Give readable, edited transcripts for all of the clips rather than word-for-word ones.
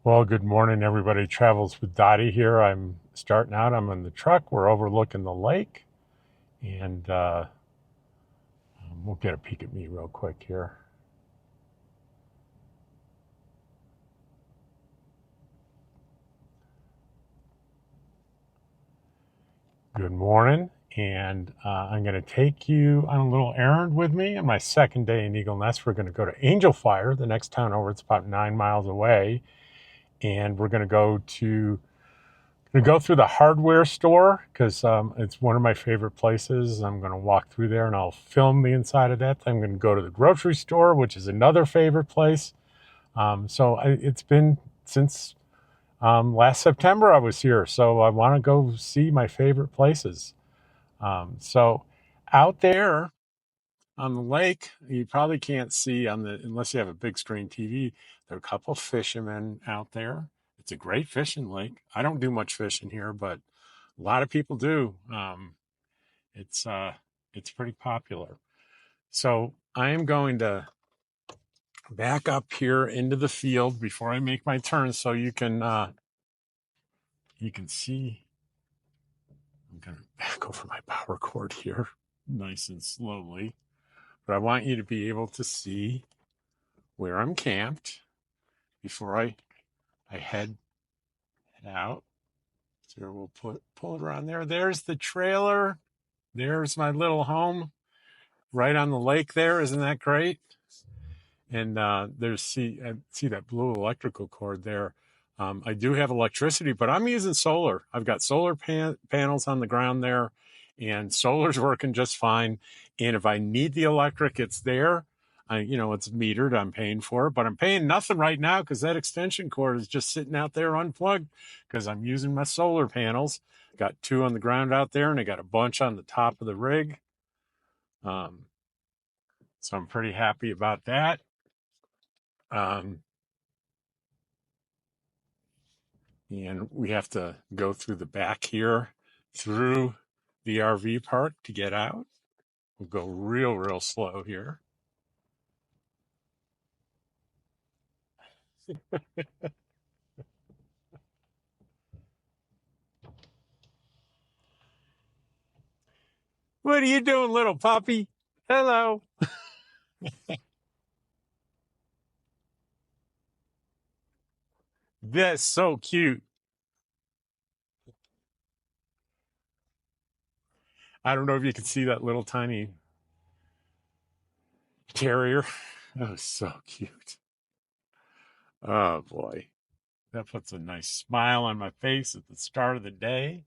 Well, good morning, everybody. Travels with Dottie here. I'm starting out. I'm in the truck. We're overlooking the lake, and we'll get a peek at me real quick here. Good morning, and I'm going to take you on a little errand with me. On my second day in Eagle Nest, we're going to go to Angel Fire, the next town over. It's about 9 miles away, and we're going to go through the hardware store because it's one of my favorite places. I'm going to walk through there and I'll film the inside of that. I'm going to go to the grocery store, which is another favorite place. It's been since last September I was here, so I want to go see my favorite places. So out there on the lake, you probably can't see unless you have a big screen TV. There are a couple of fishermen out there. It's a great fishing lake. I don't do much fishing here, but a lot of people do. It's uh, it's pretty popular. So I am going to back up here into the field before I make my turn, so you can see. I'm going to back over my power cord here, nice and slowly. But I want you to be able to see where I'm camped before I head out. So we'll pull it around there. There's the trailer. There's my little home right on the lake there. Isn't that great? And see that blue electrical cord there. I do have electricity, but I'm using solar. I've got solar panels on the ground there, and solar's working just fine. And if I need the electric, it's there. It's metered. I'm paying for it, but I'm paying nothing right now because that extension cord is just sitting out there unplugged because I'm using my solar panels. Got two on the ground out there, and I got a bunch on the top of the rig. Um, so I'm pretty happy about that. Um, and we have to go through the back here through the RV park to get out. We'll go real slow here. What are you doing, little puppy? Hello. That's so cute. I don't know if you can see that little tiny terrier. Oh, so cute. Oh boy. That puts a nice smile on my face at the start of the day.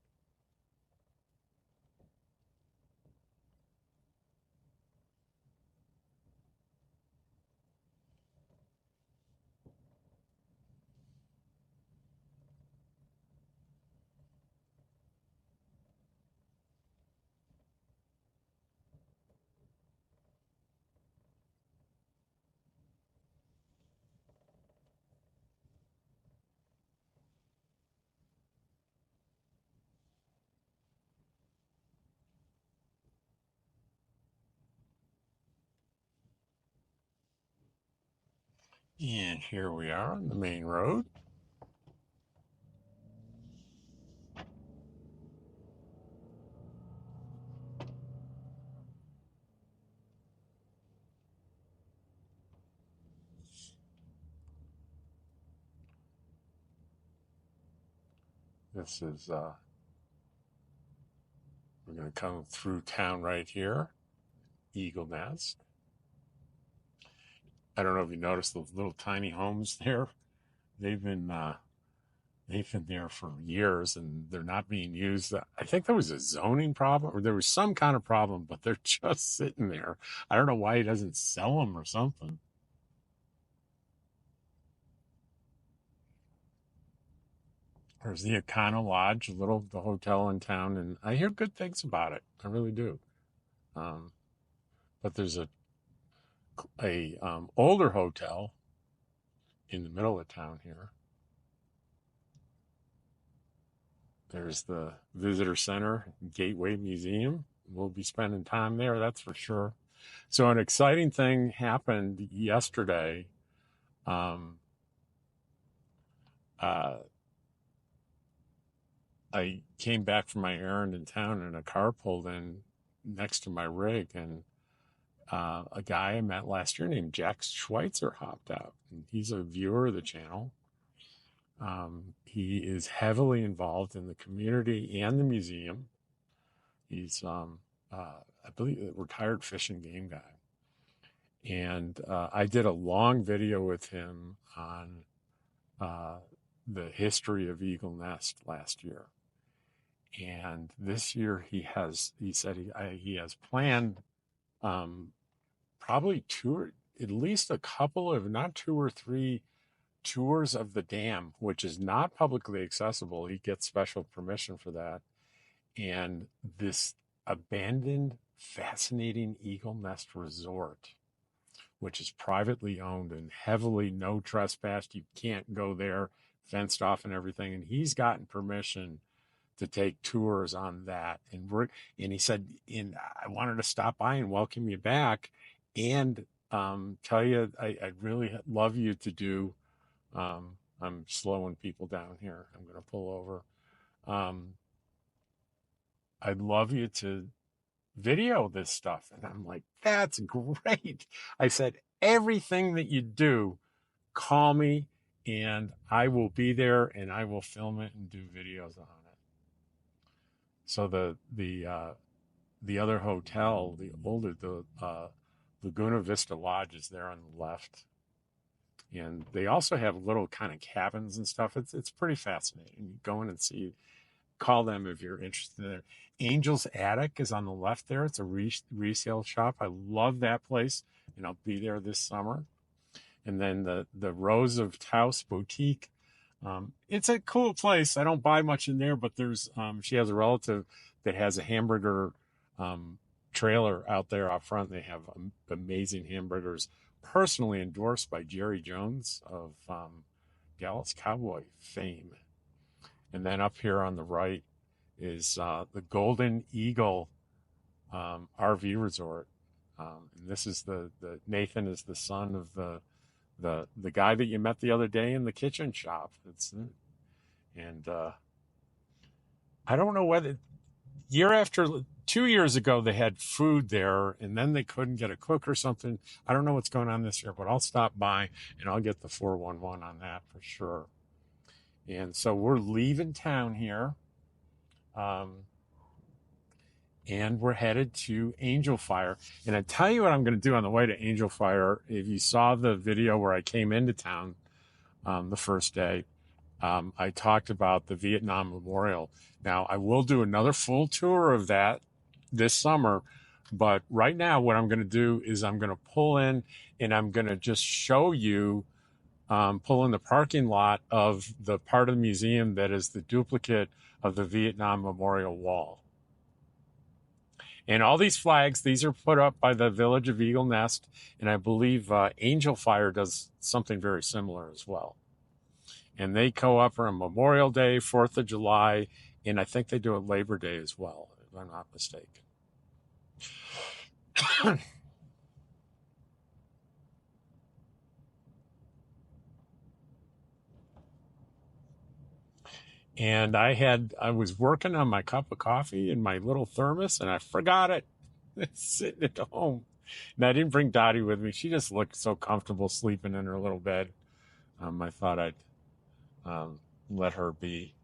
And here we are on the main road. This is we're going to come through town right here, Eagle Nest. I don't know if you noticed those little tiny homes there. They've been uh, they've been there for years and they're not being used. I think there was a zoning problem or there was some kind of problem, but they're just sitting there. I don't know why he doesn't sell them or something. There's the Econo Lodge, the hotel in town, and I hear good things about it. I really do. Um, but there's a older hotel in the middle of town here. There's the visitor center, Gateway Museum. We'll be spending time there, that's for sure. So an exciting thing happened yesterday. Um, uh, I came back from my errand in town and a car pulled in next to my rig, and a guy I met last year named Jack Schweitzer hopped out. And he's a viewer of the channel. He is heavily involved in the community and the museum. He's, I believe, a retired fish and game guy. And I did a long video with him on the history of Eagle Nest last year. And this year he said he has planned probably at least a couple of, not two or three tours of the dam, which is not publicly accessible. He gets special permission for that. And this abandoned, fascinating Eagle Nest resort, which is privately owned and heavily no trespass. You can't go there, fenced off and everything. And he's gotten permission to take tours on that. And he said, I wanted to stop by and welcome you back and tell you I'd really love you to do. I'm slowing people down here. I'm going to pull over. I'd love you to video this stuff. And I'm like, that's great. I said, everything that you do, call me and I will be there and I will film it and do videos on it. So the other hotel, the Laguna Vista Lodge is there on the left. And they also have little kind of cabins and stuff. It's pretty fascinating. You go in and see, call them if you're interested in it. Angel's Attic is on the left there. It's a resale shop. I love that place, and I'll be there this summer. And then the Rose of Taos Boutique. It's a cool place. I don't buy much in there, but there's she has a relative that has a hamburger trailer out there out front. They have amazing hamburgers, personally endorsed by Jerry Jones of Dallas Cowboy fame. And then up here on the right is the Golden Eagle RV Resort. And this is the Nathan is the son of the guy that you met the other day in the kitchen shop. And I don't know whether 2 years ago they had food there and then they couldn't get a cook or something. I don't know what's going on this year, but I'll stop by and I'll get the 411 on that for sure. And so we're leaving town here. And we're headed to Angel Fire. And I tell you what I'm going to do on the way to Angel Fire. If you saw the video where I came into town the first day, I talked about the Vietnam Memorial. Now, I will do another full tour of that this summer. But right now, what I'm going to do is I'm going to pull in and I'm going to just show you, pull in the parking lot of the part of the museum that is the duplicate of the Vietnam Memorial Wall. And all these flags, these are put up by the village of Eagle Nest, and I believe Angel Fire does something very similar as well. And they go up on Memorial Day, 4th of July, and I think they do it Labor Day as well, if I'm not mistaken. And I was working on my cup of coffee in my little thermos, and I forgot it. It's sitting at home. And I didn't bring Dottie with me. She just looked so comfortable sleeping in her little bed. I thought I'd let her be.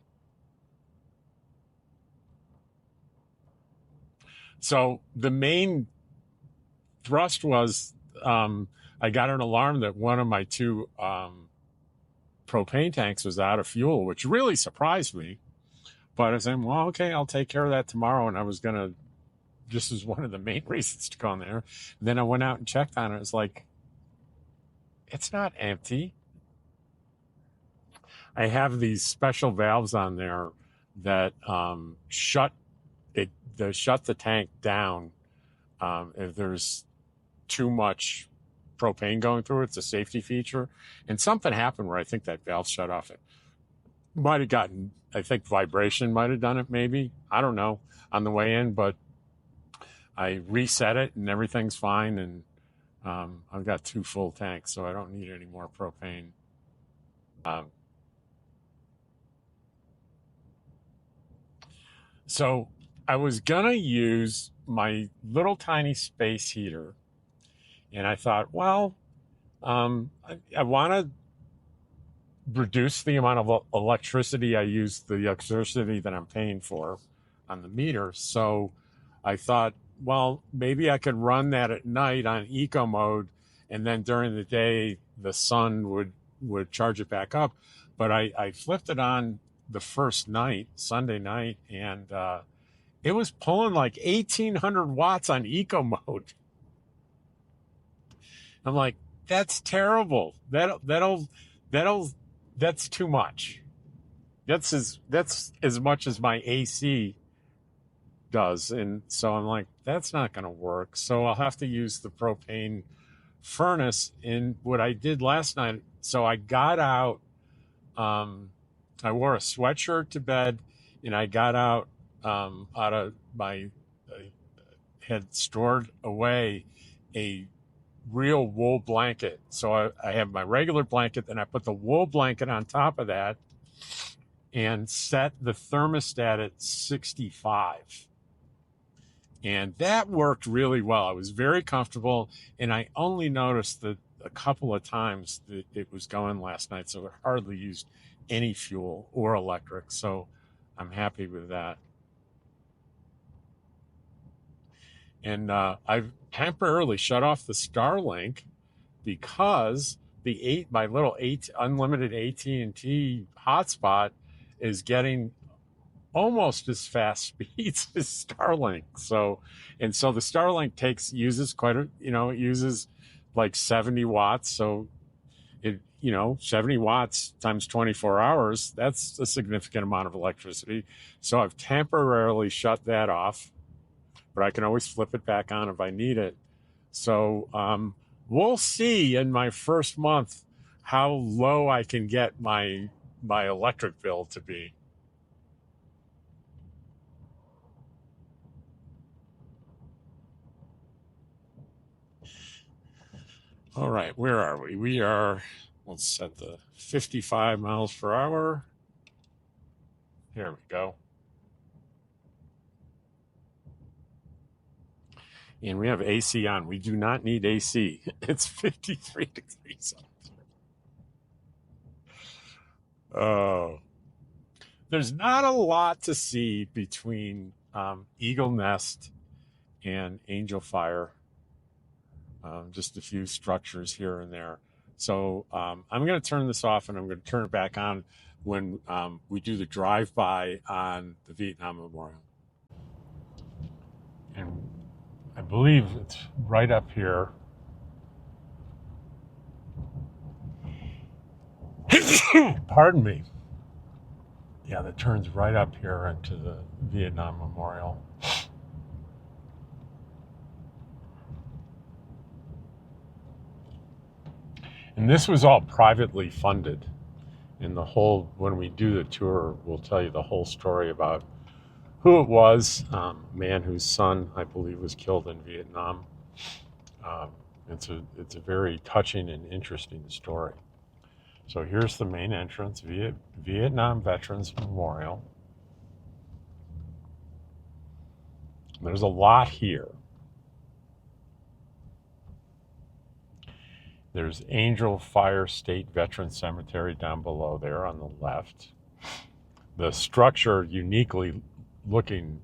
So the main thrust was I got an alarm that one of my two propane tanks was out of fuel, which really surprised me. But I said, well, okay, I'll take care of that tomorrow. And I was going to, this is one of the main reasons to go in there. And then I went out and checked on it. It's like, it's not empty. I have these special valves on there that shut the tank down if there's too much propane going through it. It's a safety feature. And something happened where I think that valve shut off. It might have gotten, I think vibration might have done it maybe. I don't know on the way in, but I reset it and everything's fine. And I've got 2 full tanks, so I don't need any more propane. So I was gonna use my little tiny space heater, and I thought, well, I want to reduce the amount of electricity I use, the electricity that I'm paying for on the meter. So I thought, well, maybe I could run that at night on eco mode, and then during the day the sun would charge it back up. But I flipped it on the first night, Sunday night, and it was pulling like 1,800 watts on eco mode. I'm like, that's terrible. That'll that's too much. That's as much as my AC does, and so I'm like, that's not going to work. So I'll have to use the propane furnace. And what I did last night, so I got out. Um, I wore a sweatshirt to bed, and I got out of my had stored away a real wool blanket. So I have my regular blanket, then I put the wool blanket on top of that and set the thermostat at 65. And that worked really well. I was very comfortable, and I only noticed that a couple of times that it was going last night, so it hardly used any fuel or electric. So I'm happy with that. And I've temporarily shut off the Starlink because my little unlimited AT&T hotspot is getting almost as fast speeds as Starlink. So the Starlink uses it uses like 70 watts. So 70 watts times 24 hours, that's a significant amount of electricity. So I've temporarily shut that off, but I can always flip it back on if I need it. So we'll see in my first month how low I can get my electric bill to be. All right, where are we? Let's set the 55 miles per hour. Here we go. And we have AC on. We do not need AC. It's 53 degrees. Oh, there's not a lot to see between Eagle Nest and Angel Fire. Just a few structures here and there. So I'm going to turn this off, and I'm going to turn it back on when we do the drive-by on the Vietnam Memorial. And I believe it's right up here. Pardon me. Yeah, that turns right up here into the Vietnam Memorial. And this was all privately funded. And when we do the tour, we'll tell you the whole story about who it was, a man whose son, I believe, was killed in Vietnam. Um, it's a very touching and interesting story. So here's the main entrance, Vietnam Veterans Memorial. There's a lot here. There's Angel Fire State Veteran Cemetery down below there on the left. The structure, uniquely looking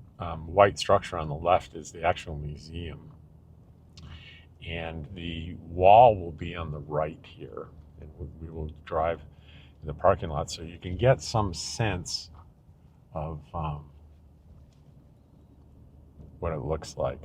white structure on the left, is the actual museum. And the wall will be on the right here. And we will drive in the parking lot so you can get some sense of what it looks like.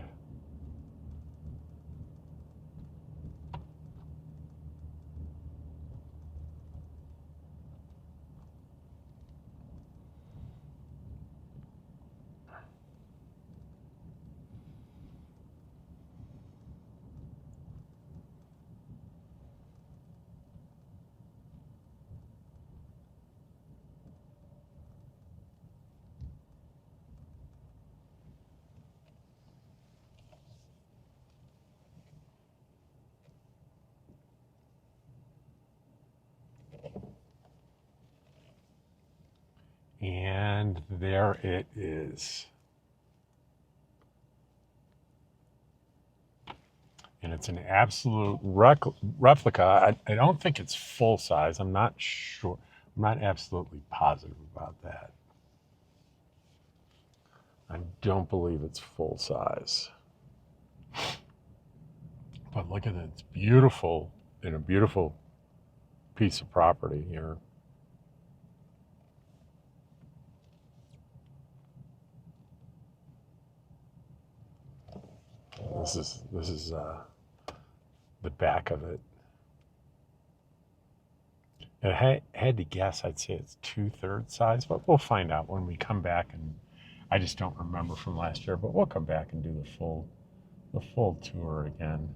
And there it is. And it's an absolute replica. I don't think it's full size. I'm not sure. I'm not absolutely positive about that. I don't believe it's full size. But look at it. It's beautiful, in a beautiful piece of property here. This is the back of it. And I had to guess, I'd say it's 2/3 size, but we'll find out when we come back. And I just don't remember from last year, but we'll come back and do the full tour again.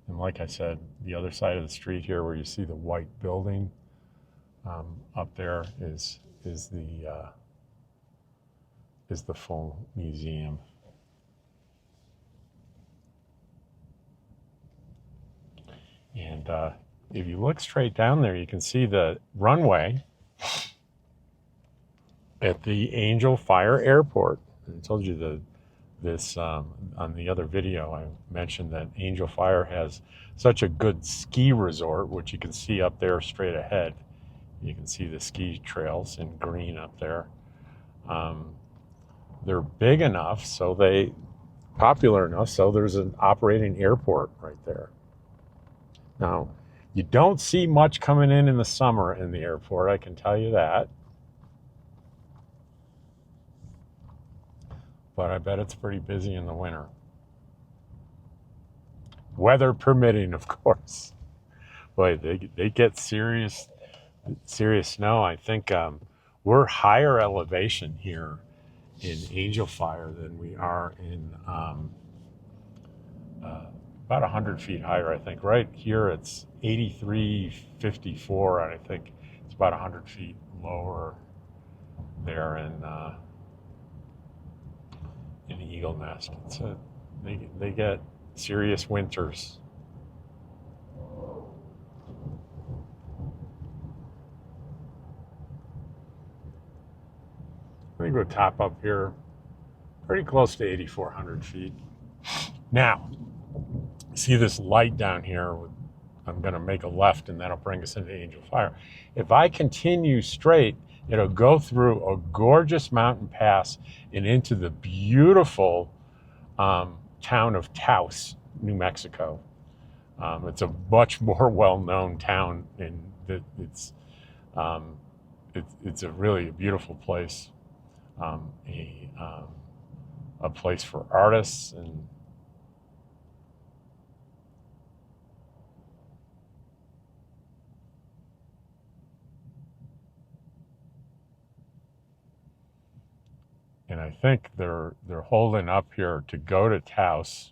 And like I said, the other side of the street here, where you see the white building up there, is the full museum. And if you look straight down there, you can see the runway at the Angel Fire Airport. I told you this on the other video. I mentioned that Angel Fire has such a good ski resort, which you can see up there straight ahead. You can see the ski trails in green up there. They're big enough, popular enough, so there's an operating airport right there. Now, you don't see much coming in the summer in the airport, I can tell you that. But I bet it's pretty busy in the winter. Weather permitting, of course. Boy, they get serious snow. I think we're higher elevation here in Angel Fire than we are in about 100 feet higher, I think. Right here it's 83.54, and I think it's about 100 feet lower there in Eagle Nest. They get serious winters. I think we'll top up here pretty close to 8,400 feet. Now, see this light down here? I'm going to make a left, and that'll bring us into Angel Fire. If I continue straight, it'll go through a gorgeous mountain pass and into the beautiful town of Taos, New Mexico. It's a much more well-known town, and it's a really beautiful place, a place for artists and I think they're holding up here to go to Taos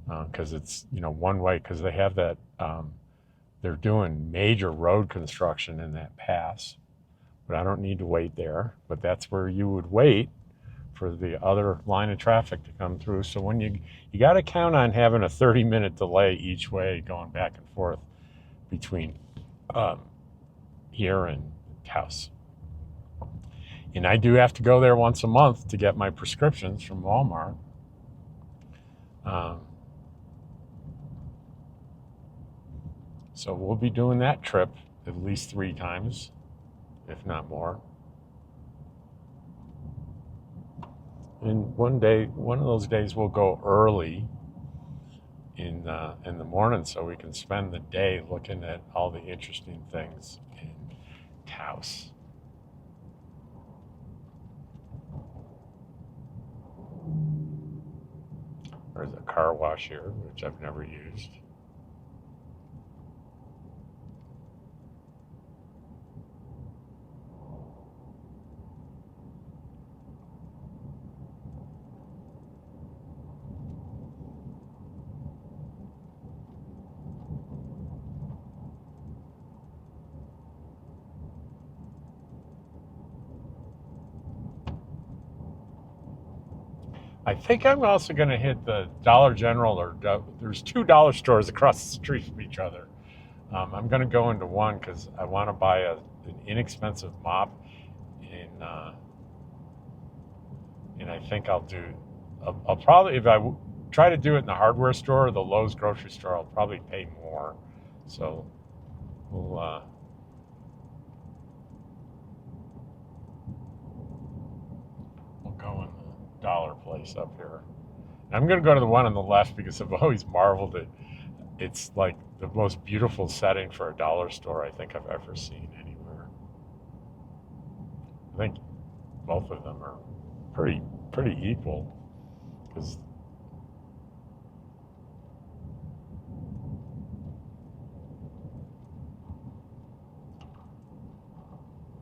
because it's one way, because they have that they're doing major road construction in that pass, but I don't need to wait there. But that's where you would wait for the other line of traffic to come through. So when you got to count on having a 30-minute delay each way going back and forth between here and Taos. And I do have to go there once a month to get my prescriptions from Walmart. So we'll be doing that trip at least 3 times, if not more. And one of those days we'll go early in the morning so we can spend the day looking at all the interesting things in Taos. There's a car wash here, which I've never used. I think I'm also going to hit the Dollar General, or there's 2 dollar stores across the street from each other. I'm going to go into one because I want to buy an inexpensive mop, and I think I'll probably, if I try to do it in the hardware store or the Lowe's grocery store, I'll probably pay more. So we'll go in the dollar place up here. I'm going to go to the one on the left because I've always marveled at it's like the most beautiful setting for a dollar store I think I've ever seen anywhere. I think both of them are pretty equal because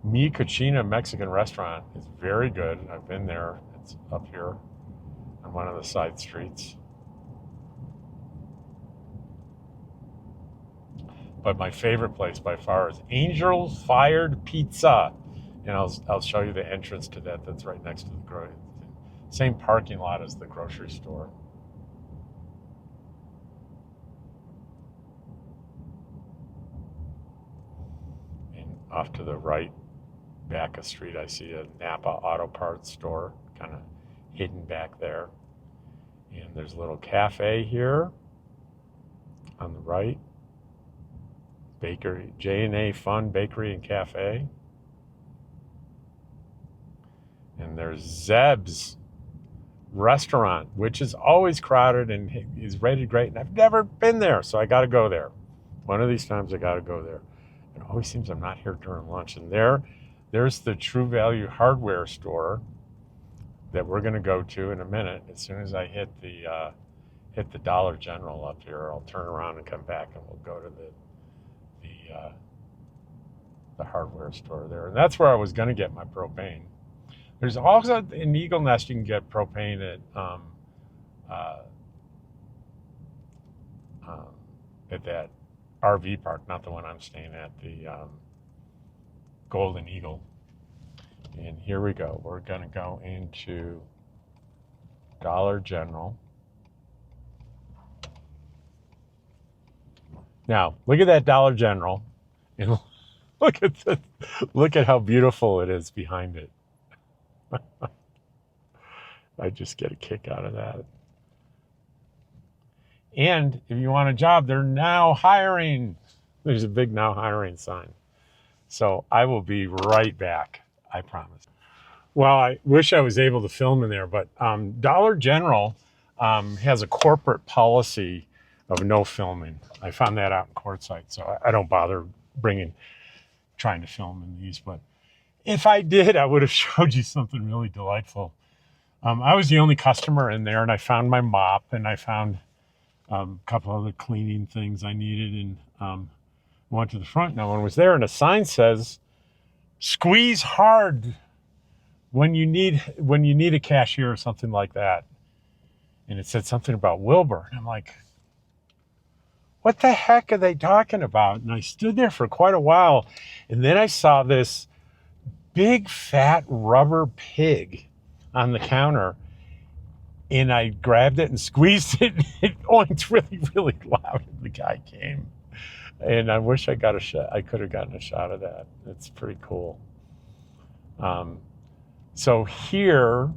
Mi Cochina Mexican restaurant is very good. I've been there. It's up here on one of the side streets. But my favorite place by far is Angel Fired Pizza. And I'll show you the entrance to that. That's right next to the same parking lot as the grocery store. And off to the right, back a street, I see a Napa Auto Parts store, kind of hidden back there. And there's a little cafe here on the right. Bakery, J&A Fun Bakery and Cafe. And there's Zeb's Restaurant, which is always crowded and is rated great. And I've never been there, so I got to go there. One of these times I got to go there. It always seems I'm not here during lunch. And there's the True Value hardware store that we're going to go to in a minute. As soon as I hit the Dollar General up here, I'll turn around and come back and we'll go to the hardware store there. And that's where I was going to get my propane. There's also in Eagle Nest you can get propane at that RV park, not the one I'm staying at, the Golden Eagle. And here we go. We're going to go into Dollar General. Now, look at that Dollar General, and look at how beautiful it is behind it. I just get a kick out of that. And if you want a job, they're now hiring. There's a big now hiring sign. So I will be right back, I promise. Well, I wish I was able to film in there, but Dollar General has a corporate policy of no filming. I found that out in Quartzsite, so I don't bother trying to film in these. But if I did, I would have showed you something really delightful. I was the only customer in there, and I found my mop, and I found a couple other cleaning things I needed, and went to the front. No one was there, and a sign says, "Squeeze hard when you need a cashier," or something like that. And it said something about Wilbur. And I'm like, what the heck are they talking about? And I stood there for quite a while, and then I saw this big fat rubber pig on the counter, and I grabbed it and squeezed it, and it oinked really, really loud, and the guy came. And I wish I got a shot. I could have gotten a shot of that. It's pretty cool. So here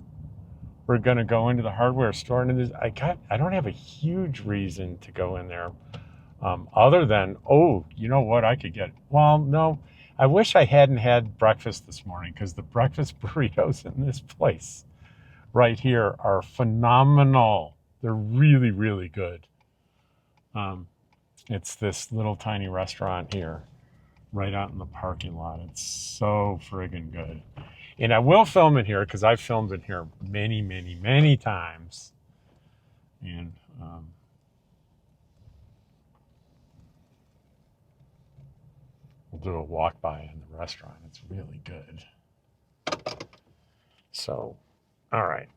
we're going to go into the hardware store, and I don't have a huge reason to go in there, other than, you know what I could get? Well, no, I wish I hadn't had breakfast this morning, because the breakfast burritos in this place right here are phenomenal. They're really, really good. It's this little tiny restaurant here, right out in the parking lot. It's so friggin' good. And I will film in here, because I've filmed in here many, many, many times. And we'll do a walk by in the restaurant. It's really good. So, all right.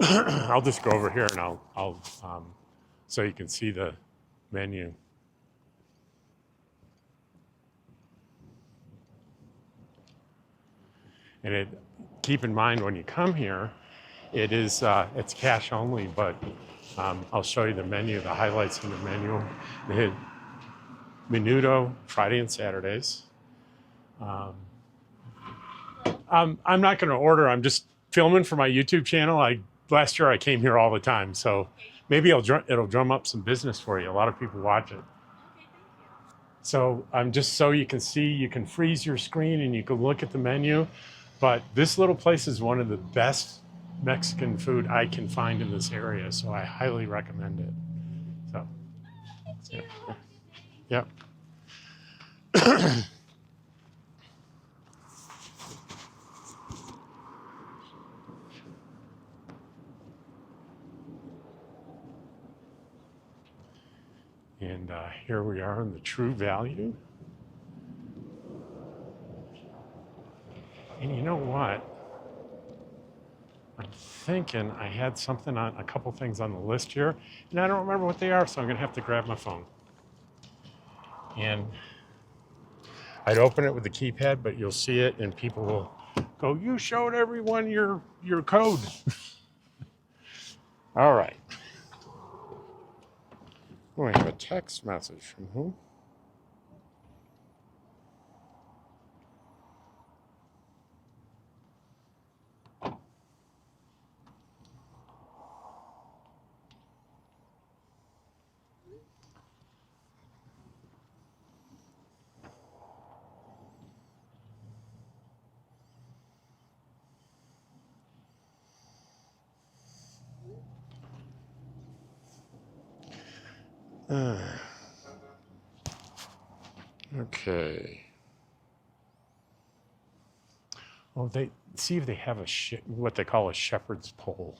I'll just go over here, and I'll so you can see the menu. And keep in mind when you come here, it's cash only, but I'll show you the menu, the highlights in the menu. They had menudo Friday and Saturdays. Um, I'm not going to order. I'm just filming for my YouTube channel. Last year I came here all the time, so maybe it'll drum up some business for you. A lot of people watch it. So just so you can see, you can freeze your screen and you can look at the menu. But this little place is one of the best Mexican food I can find in this area, so I highly recommend it. So, yeah. And here we are in the True Value. And you know what? I'm thinking I had a couple things on the list here, and I don't remember what they are, so I'm going to have to grab my phone. And I'd open it with the keypad, but you'll see it, and people will go, "You showed everyone your code." All right. Oh, I have a text message from who? Uh, okay. Well, they see if they have what they call a shepherd's pole.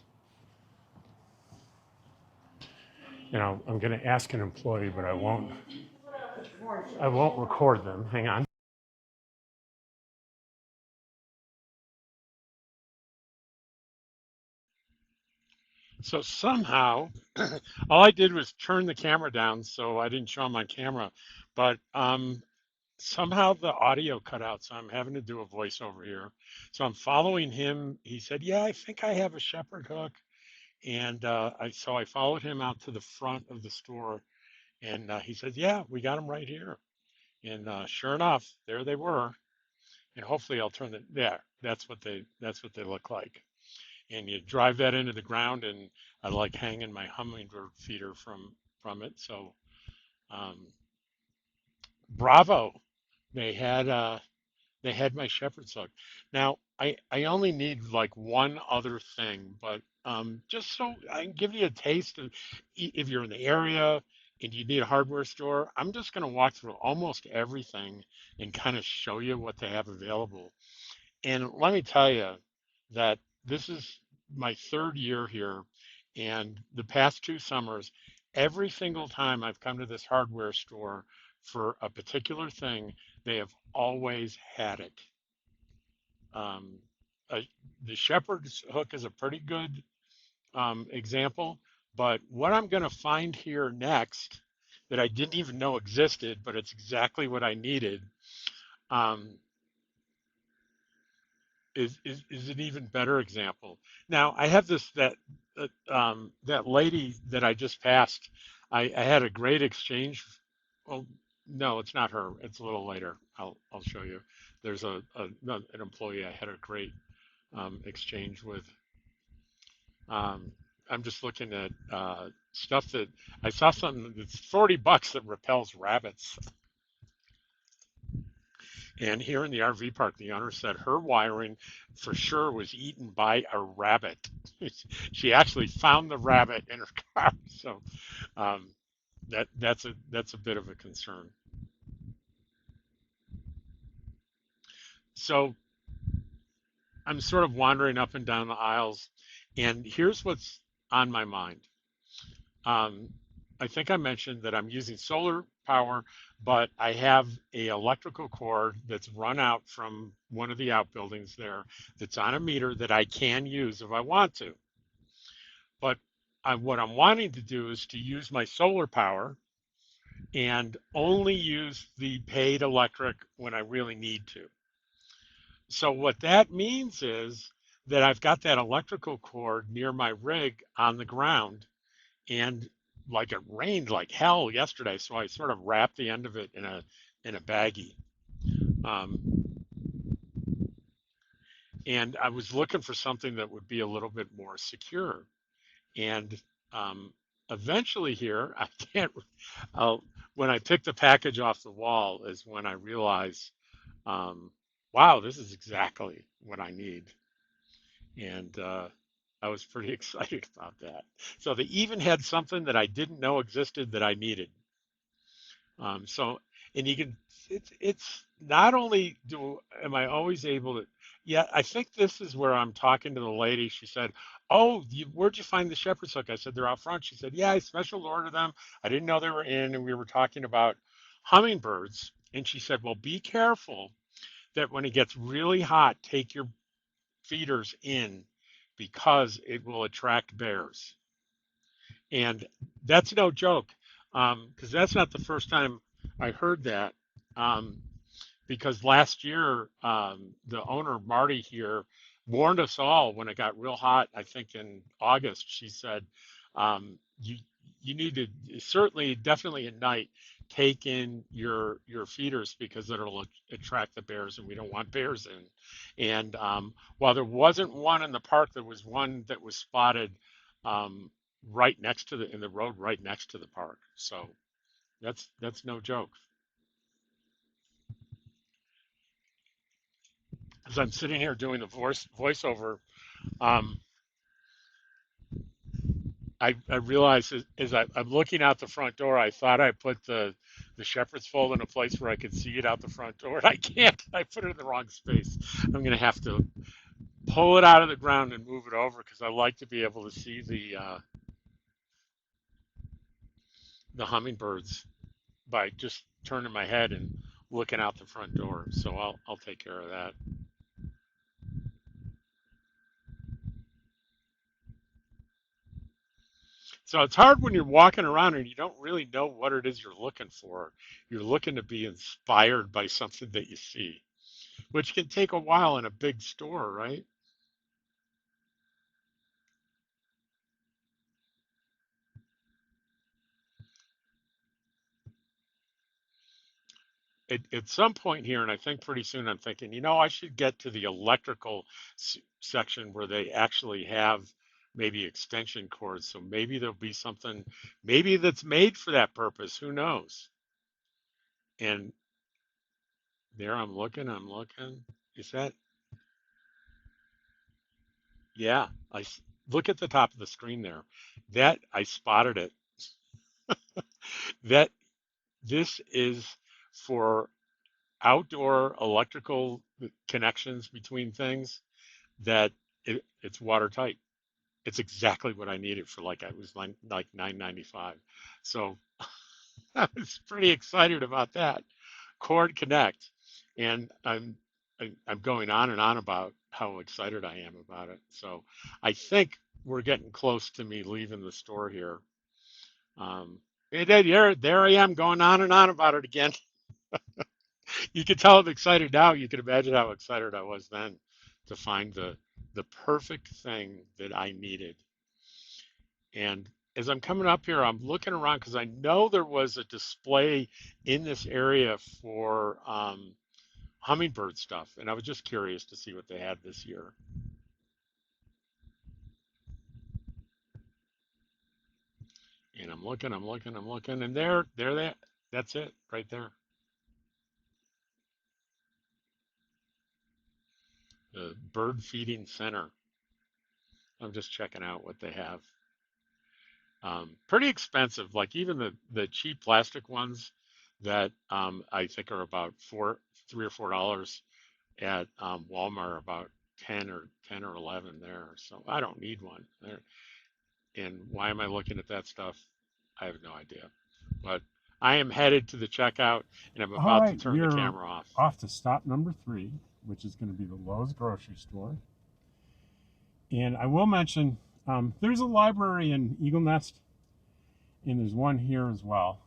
You know, I'm going to ask an employee, but I won't. I won't record them. Hang on. So somehow, all I did was turn the camera down, so I didn't show him on camera. But somehow the audio cut out, so I'm having to do a voiceover here. So I'm following him. He said, "Yeah, I think I have a shepherd hook," and I followed him out to the front of the store, and he said, "Yeah, we got them right here." And sure enough, there they were. And hopefully, I'll turn the there. That's what they look like. And you drive that into the ground, and I like hanging my hummingbird feeder from it. So um, bravo, they had my shepherd's hook. Now I only need like one other thing, but just so I can give you a taste of if you're in the area and you need a hardware store, I'm just going to walk through almost everything and kind of show you what they have available. And let me tell you that this is my third year here, and the past 2 summers, every single time I've come to this hardware store for a particular thing, they have always had it. Um, uh, the shepherd's hook is a pretty good example, but what I'm going to find here next that I didn't even know existed, but it's exactly what I needed. Um, is an even better example. Now I have that lady that I just passed. I had a great exchange. Well, no, it's not her. It's a little later. I'll show you. There's an employee I had a great exchange with. Um, I'm just looking at stuff that I saw something that's $40 that repels rabbits. And here in the RV park, the owner said her wiring for sure was eaten by a rabbit. She actually found the rabbit in her car, so um, that's a bit of a concern. So I'm sort of wandering up and down the aisles, and here's what's on my mind. Um, I think I mentioned that I'm using solar power, but I have a electrical cord that's run out from one of the outbuildings there that's on a meter that I can use if I want to. But what I'm wanting to do is to use my solar power and only use the paid electric when I really need to. So what that means is that I've got that electrical cord near my rig on the ground, and like it rained like hell yesterday, so I sort of wrapped the end of it in a baggie. Um, and I was looking for something that would be a little bit more secure. And um, eventually, here I can't. Uh, when I picked the package off the wall, is when I realized, um, wow, this is exactly what I need. And I was pretty excited about that. So they even had something that I didn't know existed that I needed. So, and you can, it's not only do am I always able to, yeah, I think this is where I'm talking to the lady. She said, "Oh, where'd you find the shepherd's hook?" I said, "They're out front." She said, "Yeah, I special ordered them. I didn't know they were in." And we were talking about hummingbirds. And she said, "Well, be careful that when it gets really hot, take your feeders in because it will attract bears." And that's no joke, because that's not the first time I heard that. Um, because last year, the owner, Marty, here warned us all when it got real hot, I think in August. She said, you, you need to certainly, definitely at night, take in your feeders because it'll attract the bears, and we don't want bears in. And while there wasn't one in the park, there was one that was spotted um, right next to in the road right next to the park. So that's no joke. As I'm sitting here doing the voiceover, um, I realized I'm looking out the front door, I thought I put the shepherd's fold in a place where I could see it out the front door, and I can't. I put it in the wrong space. I'm gonna have to pull it out of the ground and move it over because I like to be able to see the hummingbirds by just turning my head and looking out the front door. So I'll take care of that. So it's hard when you're walking around and you don't really know what it is you're looking for. You're looking to be inspired by something that you see, which can take a while in a big store, right? At some point here, and I think pretty soon, I'm thinking, I should get to the electrical section where they actually have maybe extension cords. So maybe there'll be something, maybe that's made for that purpose. Who knows? And there I'm looking, I'm looking. Is that, yeah, look at the top of the screen there. That I spotted it. That this is for outdoor electrical connections between things that it's watertight. It's exactly what I needed for like it was like 9.95. So I was pretty excited about that. Cord Connect, and I'm going on and on about how excited I am about it. So I think we're getting close to me leaving the store here. And then there I am going on and on about it again. You can tell I'm excited now. You can imagine how excited I was then to find the perfect thing that I needed. And as I'm coming up here, I'm looking around because I know there was a display in this area for hummingbird stuff, and I was just curious to see what they had this year. And I'm looking, I'm looking, I'm looking, and there they, that's it right there. The bird feeding center. I'm just checking out what they have. Pretty expensive. Like even the cheap plastic ones that I think are about $3 or $4 at Walmart, are about 10 or 11 there. So I don't need one there. And why am I looking at that stuff? I have no idea. But I am headed to the checkout, and I'm All about to right, turn the we're camera off. off to stop number three, which is going to be the Lowe's grocery store. And I will mention there's a library in Eagle Nest, and there's one here as well.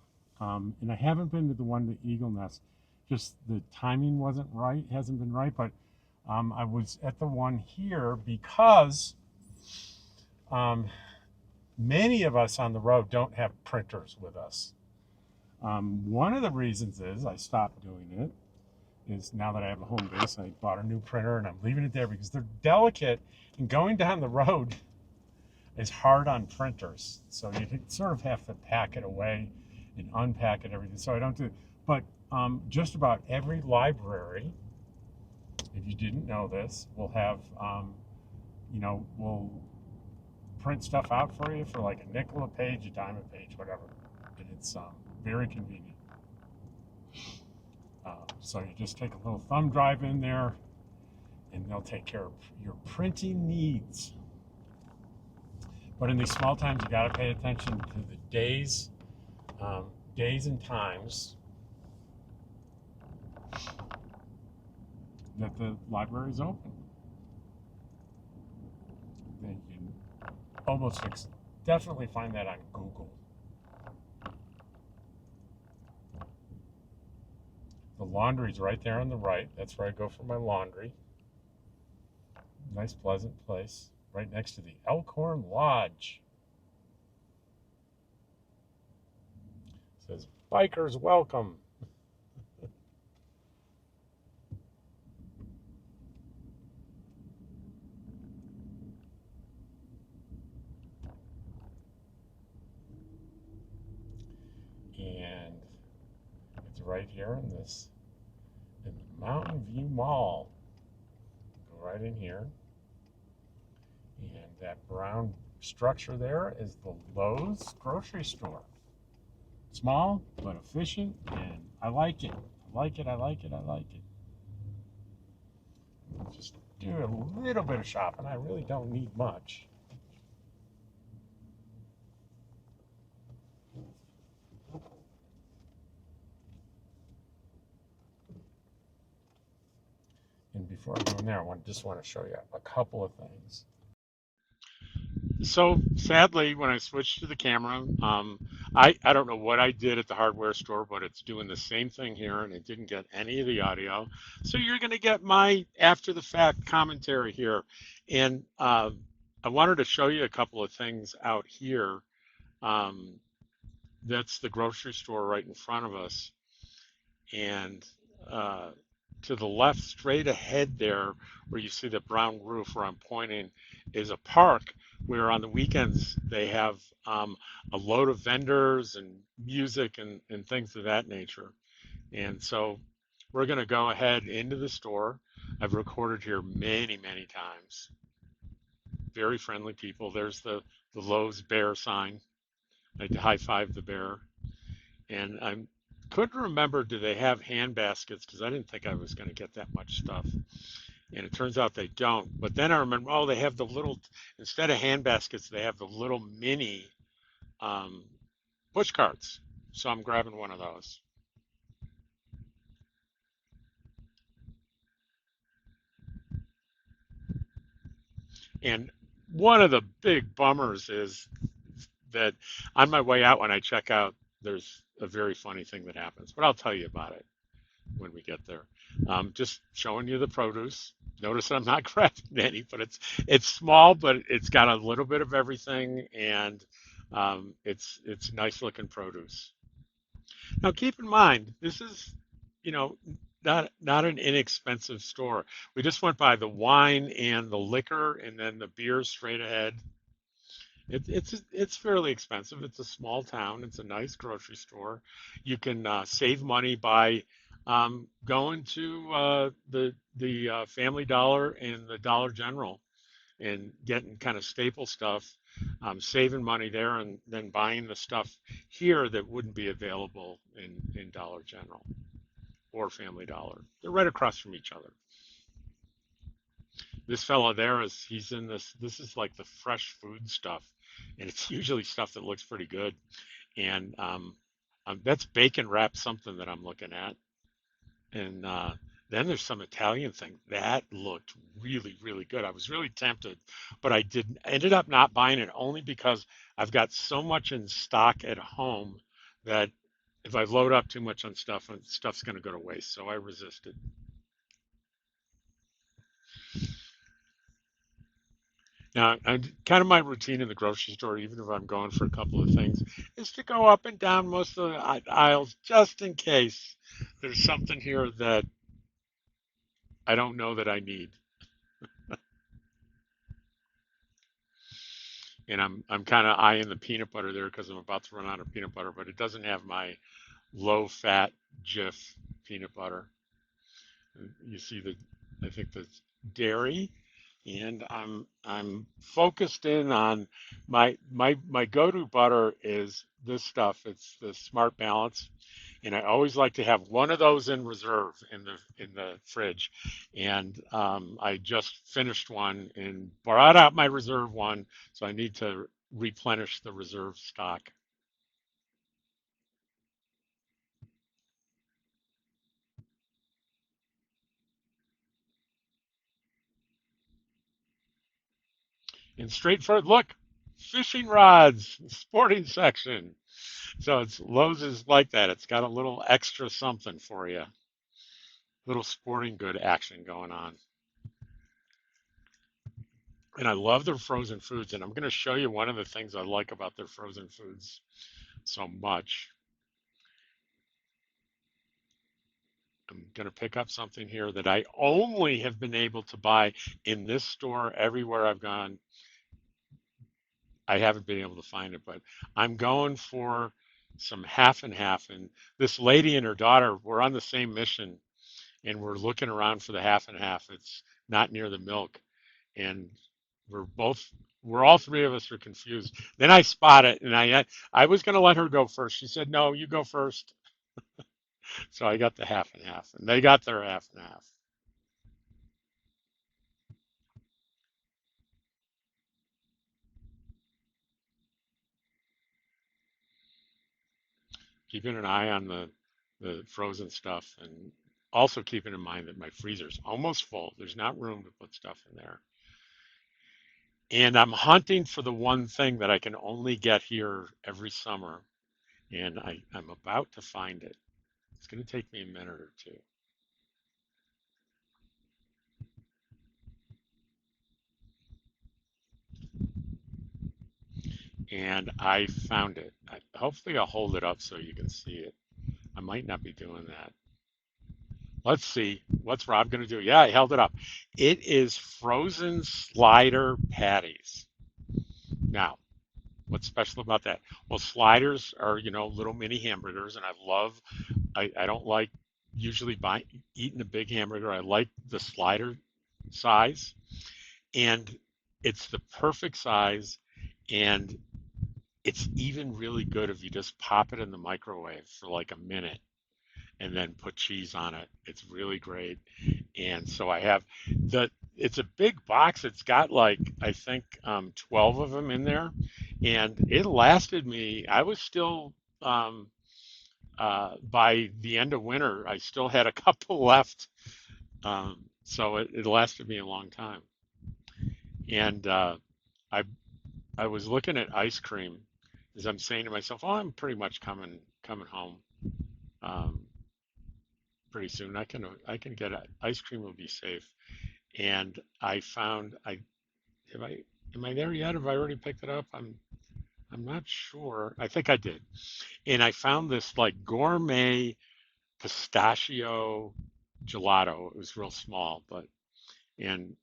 And I haven't been to the one to Eagle Nest. Just the timing wasn't right, hasn't been right. But I was at the one here because um, many of us on the road don't have printers with us. One of the reasons is I stopped doing it is now that I have a home base, I bought a new printer and I'm leaving it there because they're delicate and going down the road is hard on printers. So you sort of have to pack it away and unpack it, everything. So I don't do, but just about every library, if you didn't know this, will have, will print stuff out for you for like a nickel a page, a dime a page, whatever. And it's very convenient. So you just take a little thumb drive in there and they'll take care of your printing needs. But in these small towns, you got to pay attention to the days and times that the library is open. Then you can almost definitely find that on Google. The laundry's right there on the right. That's where I go for my laundry. Nice, pleasant place. Right next to the Elkhorn Lodge. It says, bikers welcome. And it's right here in the Mountain View Mall. Go right in here. And that brown structure there is the Lowe's grocery store. Small, but efficient, and I like it. I like it, I like it, I like it. Just do a little bit of shopping. I really don't need much. And before I go in there, just want to show you a couple of things. So sadly, when I switched to the camera, I don't know what I did at the hardware store, but it's doing the same thing here, and it didn't get any of the audio. So you're going to get my after the fact commentary here, and I wanted to show you a couple of things out here. Um, that's the grocery store right in front of us, and uh, to the left, straight ahead there, where you see the brown roof where I'm pointing, is a park where on the weekends they have a load of vendors and music and things of that nature. And so we're going to go ahead into the store. I've recorded here many, many times. Very friendly people. There's the Lowe's bear sign. I high five the bear. And I couldn't remember, do they have hand baskets? Because I didn't think I was going to get that much stuff. And it turns out they don't. But then I remember, oh, they have the little, instead of hand baskets, they have the little mini um, push carts. So I'm grabbing one of those. And one of the big bummers is that on my way out, when I check out, there's a very funny thing that happens. But I'll tell you about it when we get there. Just showing you the produce. Notice I'm not grabbing any, but it's small, but it's got a little bit of everything, and it's nice looking produce. Now, keep in mind, this is, you know, not an inexpensive store. We just went by the wine and the liquor, and then the beer straight ahead. It's fairly expensive. It's a small town. It's a nice grocery store. You can save money by going to the Family Dollar and the Dollar General and getting kind of staple stuff, saving money there, and then buying the stuff here that wouldn't be available in Dollar General or Family Dollar. They're right across from each other. This fellow there he's in this. This is like the fresh food stuff, and it's usually stuff that looks pretty good. And that's bacon wrapped something that I'm looking at. And then there's some Italian thing that looked really, really good. I was really tempted, but ended up not buying it only because I've got so much in stock at home that if I load up too much on stuff's going to go to waste. So I resisted. Now, kind of my routine in the grocery store, even if I'm going for a couple of things, is to go up and down most of the aisles just in case there's something here that I don't know that I need. And I'm kind of eyeing the peanut butter there because I'm about to run out of peanut butter, but it doesn't have my low fat Jif peanut butter. You see the, I think the dairy, and I'm focused in on my go-to butter is this stuff. It's the Smart Balance, and I always like to have one of those in reserve in the fridge. And I just finished one and brought out my reserve one, so I need to replenish the reserve stock. And straightforward, look, fishing rods, sporting section. So it's Lowe's is like that. It's got a little extra something for you, little sporting good action going on. And I love their frozen foods. And I'm going to show you one of the things I like about their frozen foods so much. I'm going to pick up something here that I only have been able to buy in this store. Everywhere I've gone, I haven't been able to find it, but I'm going for some half and half. And this lady and her daughter were on the same mission, and we're looking around for the half and half. It's not near the milk, and we're both we're all three of us are confused. Then I spot it, and I was going to let her go first. She said, "No, you go first." So I got the half and half, and they got their half and half. Keeping an eye on the frozen stuff, and also keeping in mind that my freezer's almost full. There's not room to put stuff in there. And I'm hunting for the one thing that I can only get here every summer, and I'm about to find it. It's going to take me a minute or two. And I found it. Hopefully, I'll hold it up so you can see it. I might not be doing that. Let's see. What's Rob going to do? Yeah, I held it up. It is frozen slider patties. Now, what's special about that? Well, sliders are, little mini hamburgers, and I don't like usually eating a big hamburger. I like the slider size, and it's the perfect size, and it's even really good if you just pop it in the microwave for like a minute and then put cheese on it. It's really great. And so I have the it's a big box. It's got like I think 12 of them in there, and it lasted me. I was still by the end of winter, I still had a couple left. So it lasted me a long time. And I I was looking at ice cream as I'm saying to myself, "Oh, I'm pretty much coming home um, pretty soon. I can get ice cream will be safe." And I found I have I am I there yet? Have I already picked it up? I'm not sure. I think I did. And I found this like gourmet pistachio gelato. It was real small, but and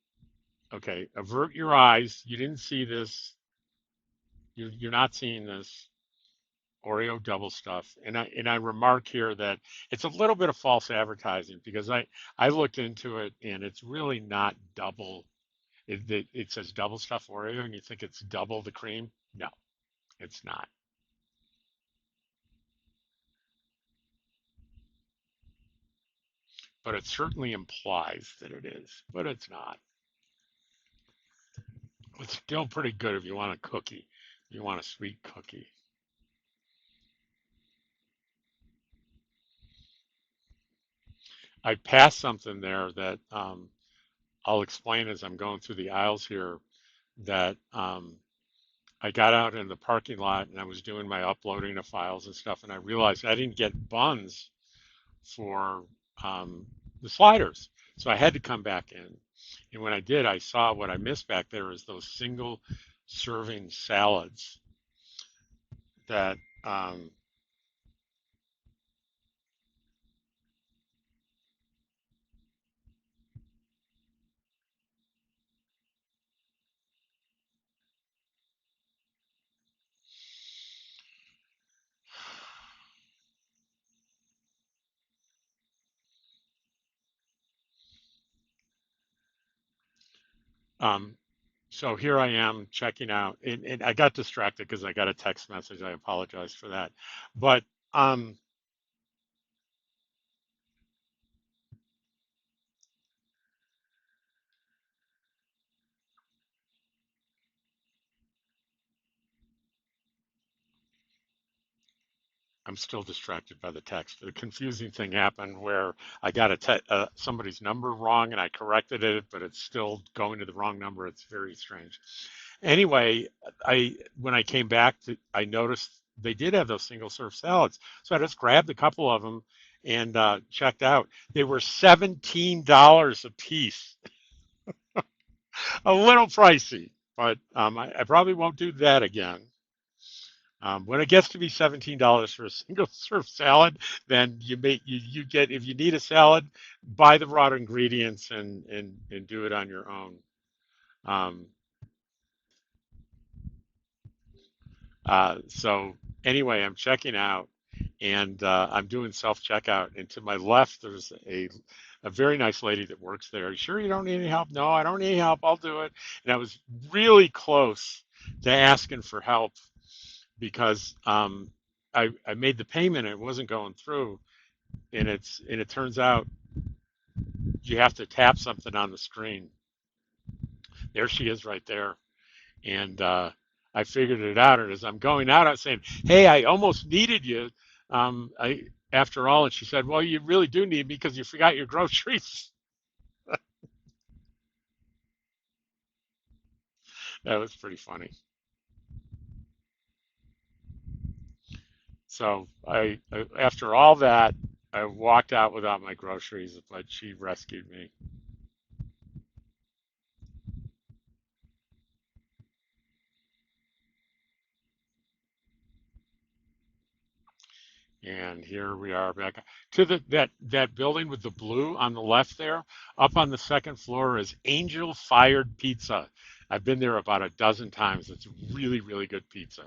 okay, avert your eyes. You didn't see this. You're not seeing this. Oreo double stuff. And I remark here that it's a little bit of false advertising because I looked into it and it's really not double. It says double stuff Oreo and you think it's double the cream. No, it's not. But it certainly implies that it is, but it's not. It's still pretty good if you want a cookie. If you want a sweet cookie. I passed something there that I'll explain as I'm going through the aisles here that I got out in the parking lot and I was doing my uploading of files and stuff, and I realized I didn't get buns for the sliders. So I had to come back in. And when I did, I saw what I missed back there is those single serving salads that um, so here I am checking out, and I got distracted because I got a text message. I apologize for that. But um, I'm still distracted by the text. The confusing thing happened where I got somebody's number wrong and I corrected it, but it's still going to the wrong number. It's very strange. Anyway, I when I came back, I noticed they did have those single serve salads. So I just grabbed a couple of them and checked out. They were $17 a piece. A little pricey, but I probably won't do that again. When it gets to be $17 for a single serve salad, then you get if you need a salad, buy the raw ingredients and do it on your own. Um, so anyway, I'm checking out and I'm doing self checkout. And to my left, there's a very nice lady that works there. Are you sure you don't need any help? No, I don't need any help. I'll do it. And I was really close to asking for help because I made the payment and it wasn't going through. And it turns out you have to tap something on the screen. There she is right there. And I figured it out. And as I'm going out, I was saying, "Hey, I almost needed you. After all." And she said, "Well, you really do need me because you forgot your groceries." That was pretty funny. So after all that, I walked out without my groceries, but she rescued me. And here we are back to that building with the blue on the left there. Up on the second floor is Angel Fired Pizza. I've been there about a dozen times. It's really, really good pizza.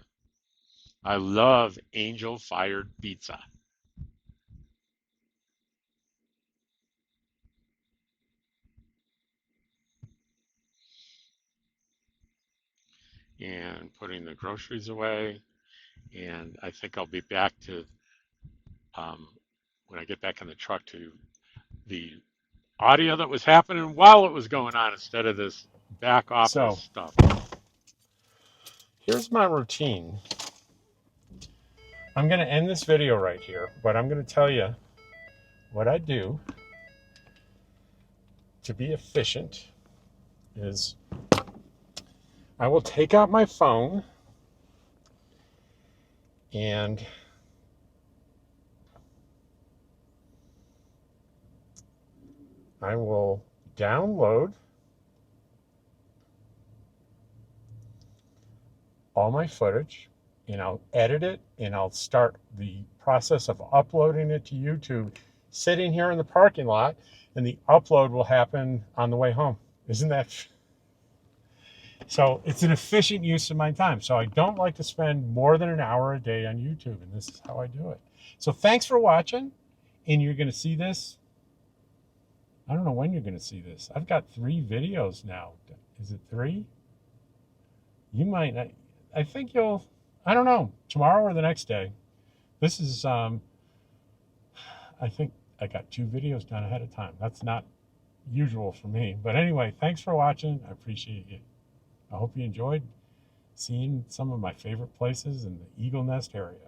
I love Angel Fired Pizza. And putting the groceries away. And I think I'll be back to um, when I get back in the truck to the audio that was happening while it was going on instead of this back office So stuff. here's my routine. I'm going to end this video right here, but I'm going to tell you what I do to be efficient is I will take out my phone and I will download all my footage and I'll edit it and I'll start the process of uploading it to YouTube sitting here in the parking lot, and the upload will happen on the way home. Isn't that so? It's an efficient use of my time. So I don't like to spend more than an hour a day on YouTube, and this is how I do it. So thanks for watching, and you're going to see this. I don't know when you're going to see this. I've got 3 videos now. Is it 3? You might not. I think you'll. I don't know. Tomorrow or the next day. This is. I think I got 2 videos done ahead of time. That's not usual for me. But anyway, thanks for watching. I appreciate you. I hope you enjoyed seeing some of my favorite places in the Eagle Nest area.